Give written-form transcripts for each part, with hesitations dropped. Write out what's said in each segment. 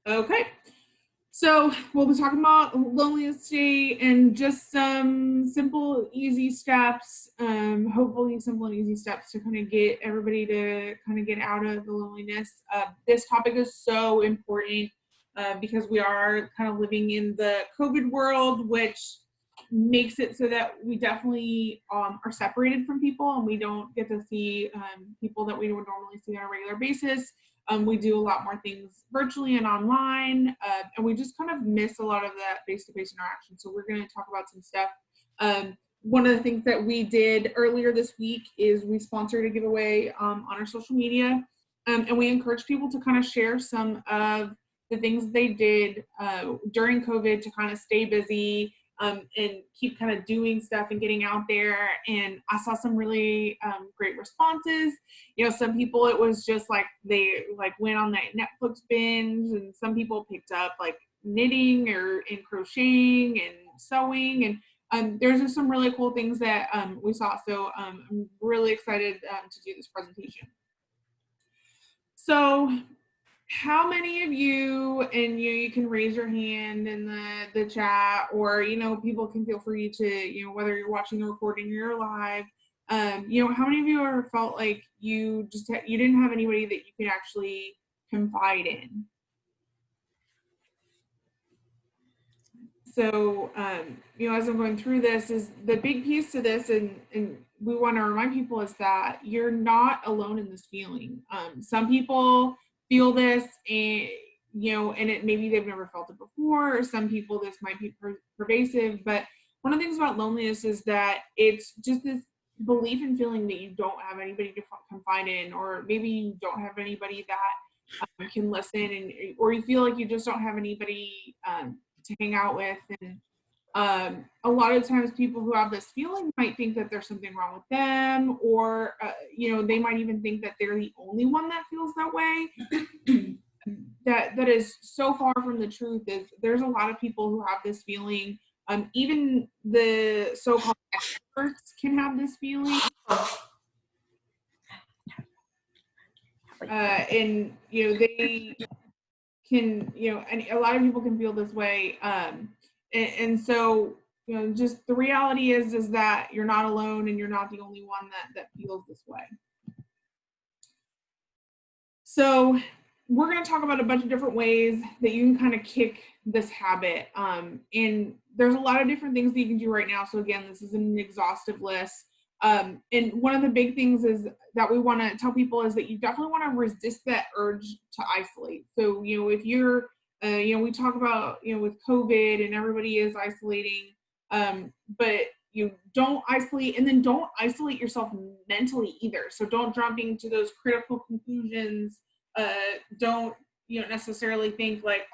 Okay, so we'll be talking about loneliness today and just some simple, easy steps, hopefully simple and easy steps to kind of get everybody to kind of get out of the loneliness. This topic is so important because we are kind of living in the COVID world, which makes it so that we definitely are separated from people and we don't get to see people that we would normally see on a regular basis. We do a lot more things virtually and online, and we just kind of miss a lot of that face-to-face interaction. So we're going to talk about some stuff. One of the things that we did earlier this week is we sponsored a giveaway on our social media, and we encouraged people to kind of share some of the things they did during COVID to kind of stay busy and keep kind of doing stuff and getting out there. And I saw some really great responses. You know, some people, it was just like they like went on that Netflix binge, and some people picked up like knitting or and crocheting and sewing, and there's just some really cool things that we saw. So I'm really excited to do this presentation. So how many of you, and you can raise your hand in the chat, or people can feel free to whether you're watching the recording or you're live, how many of you ever felt like you just you didn't have anybody that you could actually confide in? So as I'm going through this, is the big piece to this, and we want to remind people, is that you're not alone in this feeling. Some people feel this, and and it maybe they've never felt it before, or some people this might be pervasive. But one of the things about loneliness is that it's just this belief and feeling that you don't have anybody to confide in, or maybe you don't have anybody that can listen, or you feel like you just don't have anybody to hang out with. And a lot of times people who have this feeling might think that there's something wrong with them, or they might even think that they're the only one that feels that way. that is so far from the truth. Is there's a lot of people who have this feeling. Even the so-called experts can have this feeling, and they can, and a lot of people can feel this way. And so, just the reality is that you're not alone, and you're not the only one that feels this way. So we're going to talk about a bunch of different ways that you can kind of kick this habit. And there's a lot of different things that you can do right now. So again, this isn't an exhaustive list. And one of the big things is that we want to tell people is that you definitely want to resist that urge to isolate. So, if you're, we talk about, with COVID and everybody is isolating, but you don't isolate, and then don't isolate yourself mentally either. So don't jump into those critical conclusions. Don't necessarily think like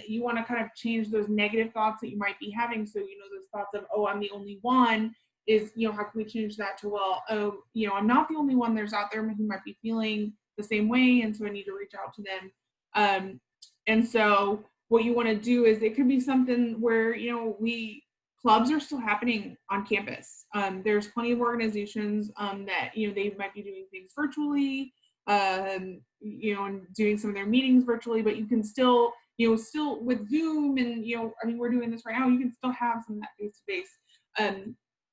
you want to kind of change those negative thoughts that you might be having. So those thoughts of, oh, I'm the only one, is how can we change that to, well, oh, I'm not the only one. There's out there who might be feeling the same way, and so I need to reach out to them. And so what you want to do is, it could be something where clubs are still happening on campus. There's plenty of organizations that they might be doing things virtually, and doing some of their meetings virtually, but you can still still with Zoom, and we're doing this right now, you can still have some of that face-to-face.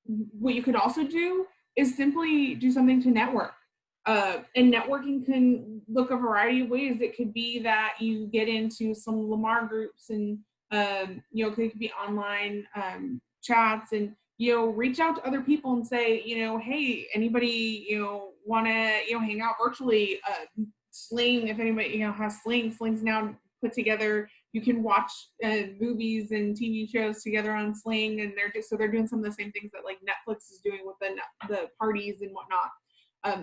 What you could also do is simply do something to network. And networking can look a variety of ways. It could be that you get into some Lamar groups, and it could be online chats, and reach out to other people and say, hey, anybody want to hang out virtually? Sling, if anybody has Sling's now put together. You can watch movies and TV shows together on Sling, and they're doing some of the same things that like Netflix is doing with the parties and whatnot.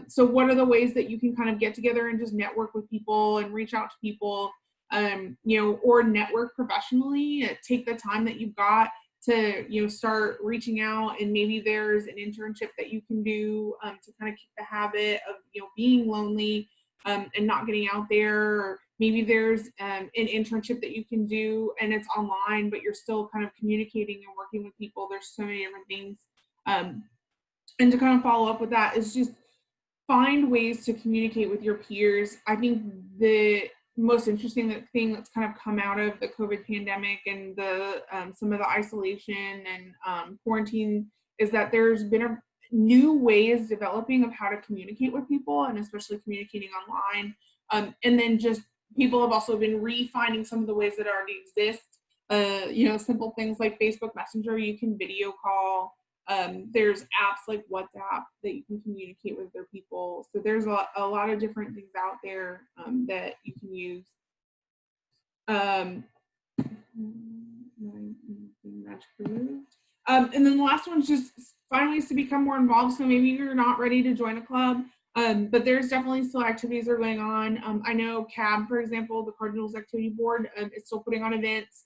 So what are the ways that you can kind of get together and just network with people and reach out to people, or network professionally? Take the time that you've got to start reaching out, and maybe there's an internship that you can do to kind of keep the habit of being lonely and not getting out there. Or maybe there's an internship that you can do, and it's online, but you're still kind of communicating and working with people. There's so many different things. And to kind of follow up with that is just find ways to communicate with your peers. I think most interesting thing that's kind of come out of the COVID pandemic and the some of the isolation and quarantine is that there's been a new ways developing of how to communicate with people, and especially communicating online. And then just people have also been refining some of the ways that already exist. Simple things like Facebook Messenger, you can video call. There's apps like WhatsApp that you can communicate with other people. So there's a lot of different things out there that you can use. And then the last one's just find ways to become more involved. So maybe you're not ready to join a club, but there's definitely still activities that are going on. I know CAB, for example, the Cardinals Activity Board, is still putting on events.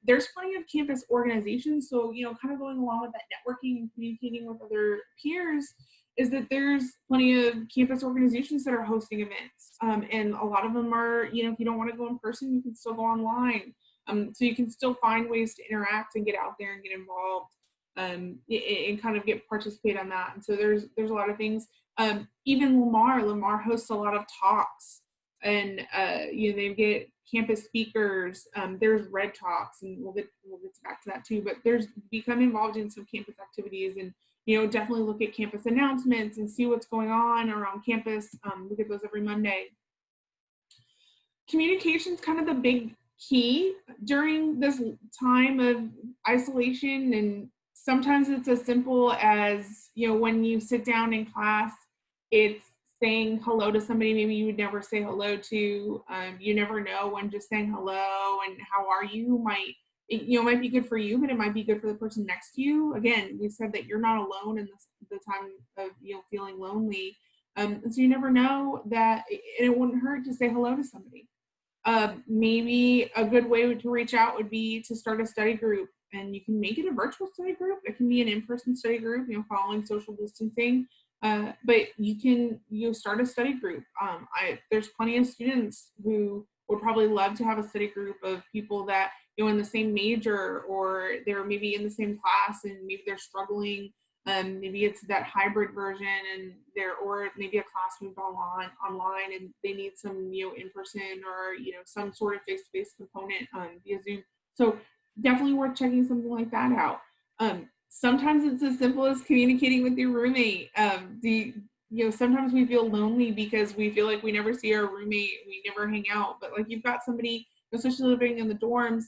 There's plenty of campus organizations. So, kind of going along with that networking and communicating with other peers is that there's plenty of campus organizations that are hosting events. And a lot of them are, if you don't want to go in person, you can still go online. So you can still find ways to interact and get out there and get involved and kind of participate on that. And so there's a lot of things. Even Lamar hosts a lot of talks, and they get campus speakers. There's Red Talks, and we'll get back to that too. But there's become involved in some campus activities, and definitely look at campus announcements and see what's going on around campus. Look at those every Monday. Communication is kind of the big key during this time of isolation, and sometimes it's as simple as when you sit down in class, it's saying hello to somebody maybe you would never say hello to. You never know when just saying hello and how are you might be good for you, but it might be good for the person next to you. Again, we said that you're not alone in the time of feeling lonely, so you never know that, and it wouldn't hurt to say hello to somebody. Maybe a good way to reach out would be to start a study group, and you can make it a virtual study group. It can be an in-person study group, following social distancing. But you can start a study group. There's plenty of students who would probably love to have a study group of people that in the same major, or they're maybe in the same class and maybe they're struggling. Maybe it's that hybrid version, and or maybe a class moved online and they need some in-person or some sort of face-to-face component via Zoom. So definitely worth checking something like that out. Sometimes it's as simple as communicating with your roommate. Sometimes we feel lonely because we feel like we never see our roommate, we never hang out. But like you've got somebody, especially living in the dorms,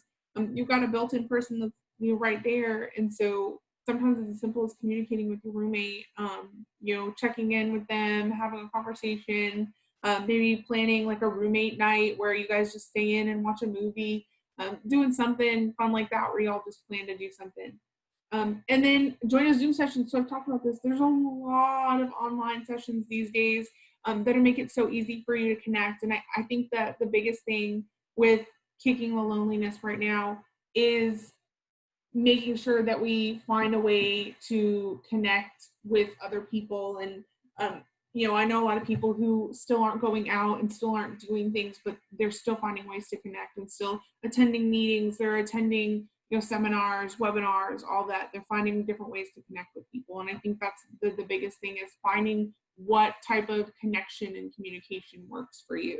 you've got a built-in person that's right there, and so sometimes it's as simple as communicating with your roommate, checking in with them, having a conversation, maybe planning like a roommate night where you guys just stay in and watch a movie, doing something fun like that where y'all just plan to do something. And then join a Zoom session. So I've talked about this. There's a lot of online sessions these days that'll make it so easy for you to connect. And I think that the biggest thing with kicking the loneliness right now is making sure that we find a way to connect with other people. And, I know a lot of people who still aren't going out and still aren't doing things, but they're still finding ways to connect and still attending meetings. They're attending seminars, webinars, all that. They're finding different ways to connect with people. And I think that's the biggest thing, is finding what type of connection and communication works for you.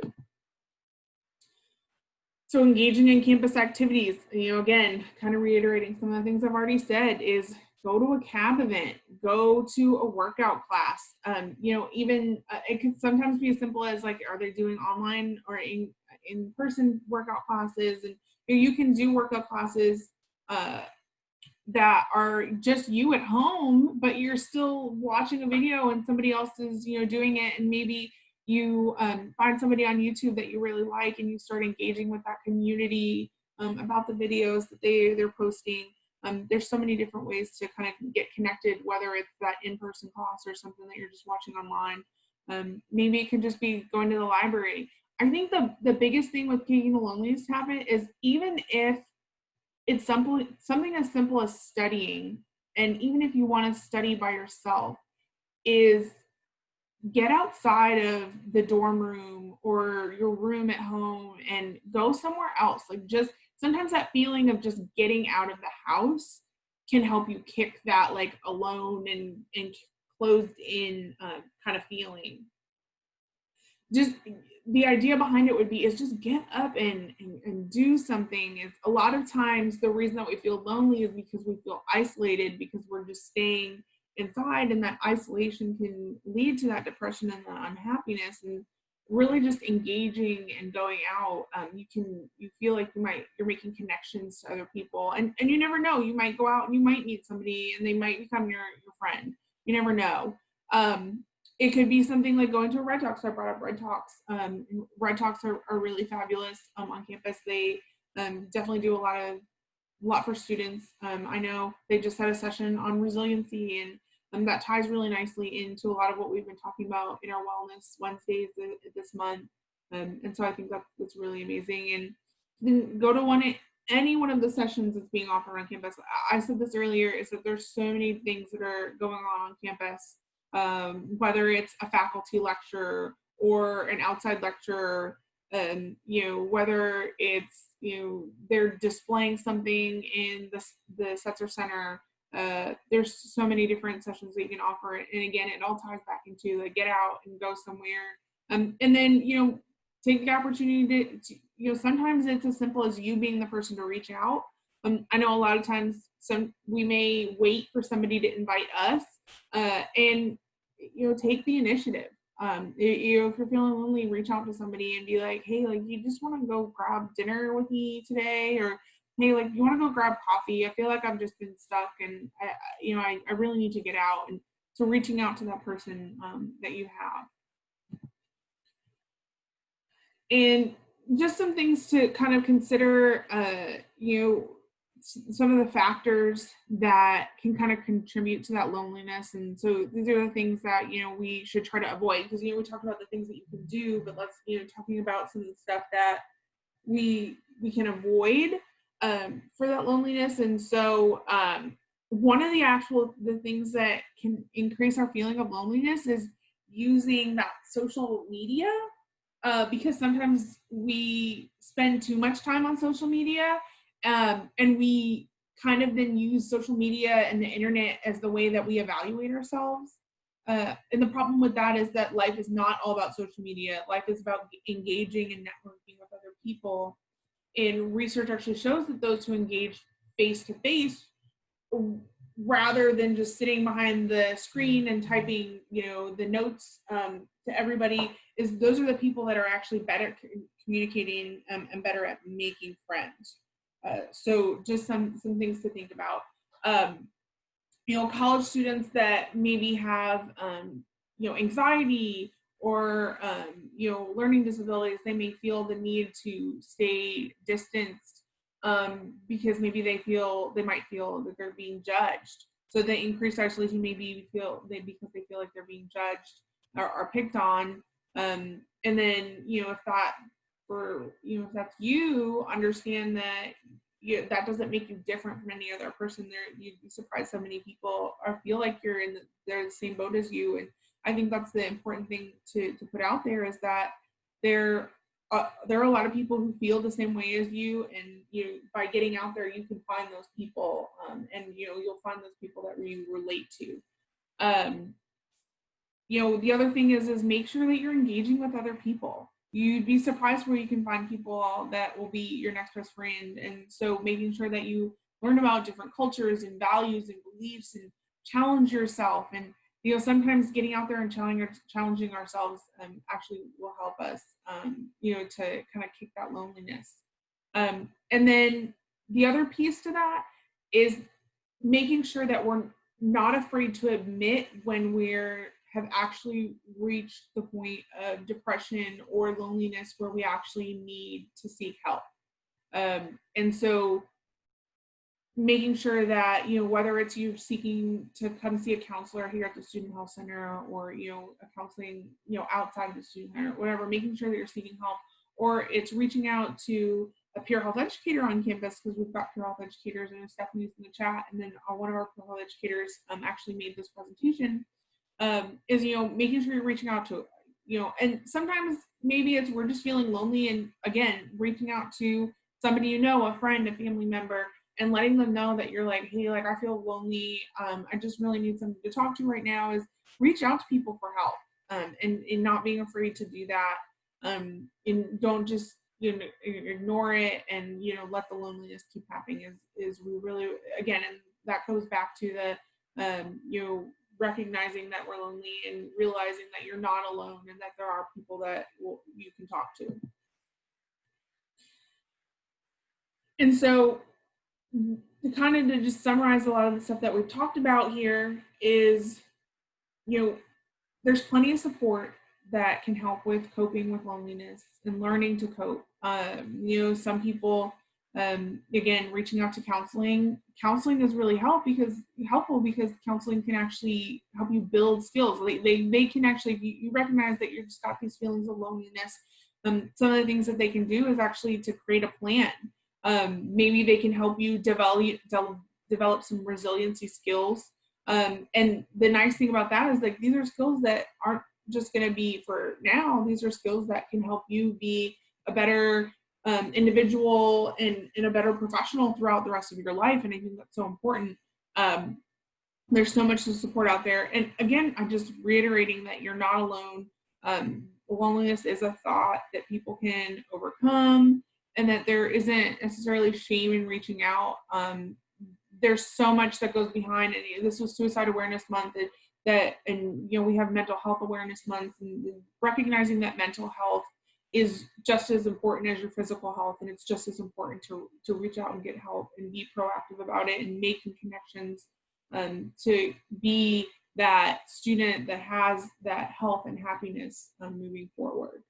So engaging in campus activities, again, kind of reiterating some of the things I've already said, is go to a CAB event, go to a workout class. Even it can sometimes be as simple as like, are they doing online or in-person workout classes? And you can do workout classes that are just you at home, but you're still watching a video and somebody else is doing it, and maybe you find somebody on YouTube that you really like and you start engaging with that community about the videos that they're posting. There's so many different ways to kind of get connected, whether it's that in-person class or something that you're just watching online. Maybe it could just be going to the library. I think the biggest thing with kicking the loneliness habit is, even if it's something as simple as studying, and even if you want to study by yourself, is get outside of the dorm room or your room at home and go somewhere else. Like, just sometimes that feeling of just getting out of the house can help you kick that like alone and closed in kind of feeling. Just the idea behind it would be is just get up and do something. It's a lot of times the reason that we feel lonely is because we feel isolated because we're just staying inside, and that isolation can lead to that depression and that unhappiness. And really just engaging and going out, you feel like you're making connections to other people, and you never know, you might go out and you might meet somebody and they might become your friend. You never know. It could be something like going to a Red Talks. I brought up Red Talks. Red Talks are really fabulous on campus. They definitely do a lot for students. I know they just had a session on resiliency, and that ties really nicely into a lot of what we've been talking about in our Wellness Wednesdays this month. And so I think that's really amazing. And then go to any one of the sessions that's being offered on campus. I said this earlier, is that there's so many things that are going on campus, whether it's a faculty lecture or an outside lecture, whether it's, they're displaying something in the Setzer Center. There's so many different sessions that you can offer. And again, it all ties back into like, get out and go somewhere. And then, take the opportunity to, sometimes it's as simple as you being the person to reach out. I know a lot of times we may wait for somebody to invite us, and, take the initiative. If you're feeling lonely, reach out to somebody and be like, hey, like, you just want to go grab dinner with me today? Or, hey, like, you want to go grab coffee? I feel like I've just been stuck and I really need to get out. And so reaching out to that person that you have. And just some things to kind of consider, some of the factors that can kind of contribute to that loneliness. And so these are the things that, we should try to avoid, because, we talked about the things that you can do, but let's, talking about some of the stuff that we can avoid for that loneliness. And so one of the things that can increase our feeling of loneliness is using that social media, because sometimes we spend too much time on social media, and we kind of then use social media and the internet as the way that we evaluate ourselves. And the problem with that is that life is not all about social media. Life is about engaging and networking with other people. And research actually shows that those who engage face-to-face, rather than just sitting behind the screen and typing, the notes to everybody, those are the people that are actually better communicating and better at making friends. So just some things to think about. College students that maybe have, anxiety or, learning disabilities, they may feel the need to stay distanced because maybe they might feel that they're being judged. So the increased isolation maybe because they feel like they're being judged or picked on. And then, if that's you, understand that that doesn't make you different from any other person. You'd be surprised how many people feel like they're the same boat as you. And I think that's the important thing to put out there, is that there are a lot of people who feel the same way as you, and by getting out there, you can find those people, and you'll find those people that you relate to. The other thing is make sure that you're engaging with other people. You'd be surprised where you can find people that will be your next best friend. And so making sure that you learn about different cultures and values and beliefs and challenge yourself. And, sometimes getting out there and challenging ourselves actually will help us, to kind of kick that loneliness. And then the other piece to that is making sure that we're not afraid to admit when have actually reached the point of depression or loneliness where we actually need to seek help. And so making sure that, whether it's you seeking to come see a counselor here at the Student Health Center, or, a counseling, outside of the student center, whatever, making sure that you're seeking help, or it's reaching out to a peer health educator on campus, because we've got peer health educators, and Stephanie's in the chat, and then one of our peer health educators actually made this presentation. Is making sure you're reaching out to, and sometimes maybe we're just feeling lonely, and again, reaching out to somebody, a friend, a family member, and letting them know that you're like, hey, like, I feel lonely, I just really need somebody to talk to right now. Is reach out to people for help, and not being afraid to do that. And don't just ignore it and let the loneliness keep happening. Is we really, again, and that goes back to the recognizing that we're lonely and realizing that you're not alone and that there are people that you can talk to. And so to just summarize a lot of the stuff that we've talked about here is, there's plenty of support that can help with coping with loneliness and learning to cope. Some people, again, reaching out to counseling is really helpful because counseling can actually help you build skills. They can actually, if you recognize that you've just got these feelings of loneliness, some of the things that they can do is actually to create a plan. Maybe they can help you develop some resiliency skills. And the nice thing about that is these are skills that aren't just going to be for now. These are skills that can help you be a better individual and a better professional throughout the rest of your life. And I think that's so important. There's so much to support out there. And again, I'm just reiterating that you're not alone. Loneliness is a thought that people can overcome, and that there isn't necessarily shame in reaching out. There's so much that goes behind, and this was Suicide Awareness Month, and we have Mental Health Awareness Month, and recognizing that mental health is just as important as your physical health, and it's just as important to reach out and get help and be proactive about it and making connections to be that student that has that health and happiness moving forward.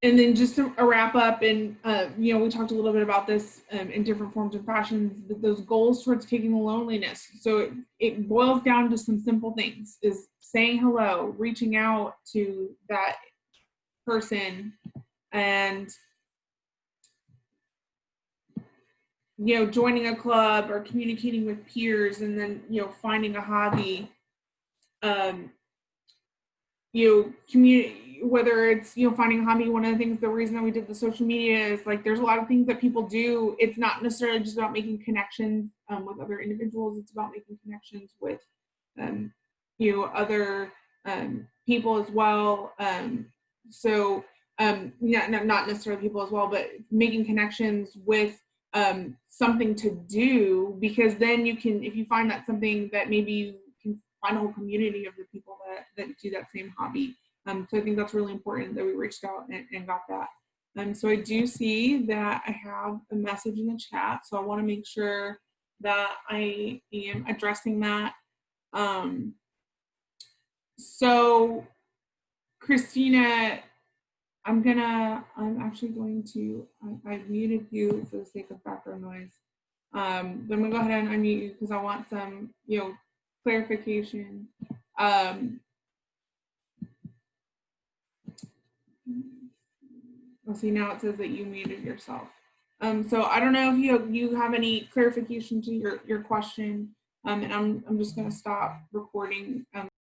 And then just to wrap up, and we talked a little bit about this in different forms and fashions, but those goals towards kicking the loneliness. So it boils down to some simple things: is saying hello, reaching out to that person, and joining a club or communicating with peers, and then finding a hobby. Whether it's finding a hobby. One of the things, the reason that we did the social media is there's a lot of things that people do. It's not necessarily just about making connections with other individuals. It's about making connections with other people as well. Not necessarily people as well, but making connections with something to do, because then you can, if you find that something that maybe you can find a whole community of the people that do that same hobby. So I think that's really important that we reached out and got that. So I do see that I have a message in the chat, so I want to make sure that I am addressing that. So Christina, I'm actually going to, I've muted you for the sake of background noise. I'm gonna go ahead and unmute you because I want some, clarification. See, now it says that you muted yourself. So I don't know if you have any clarification to your question, and I'm just gonna stop recording.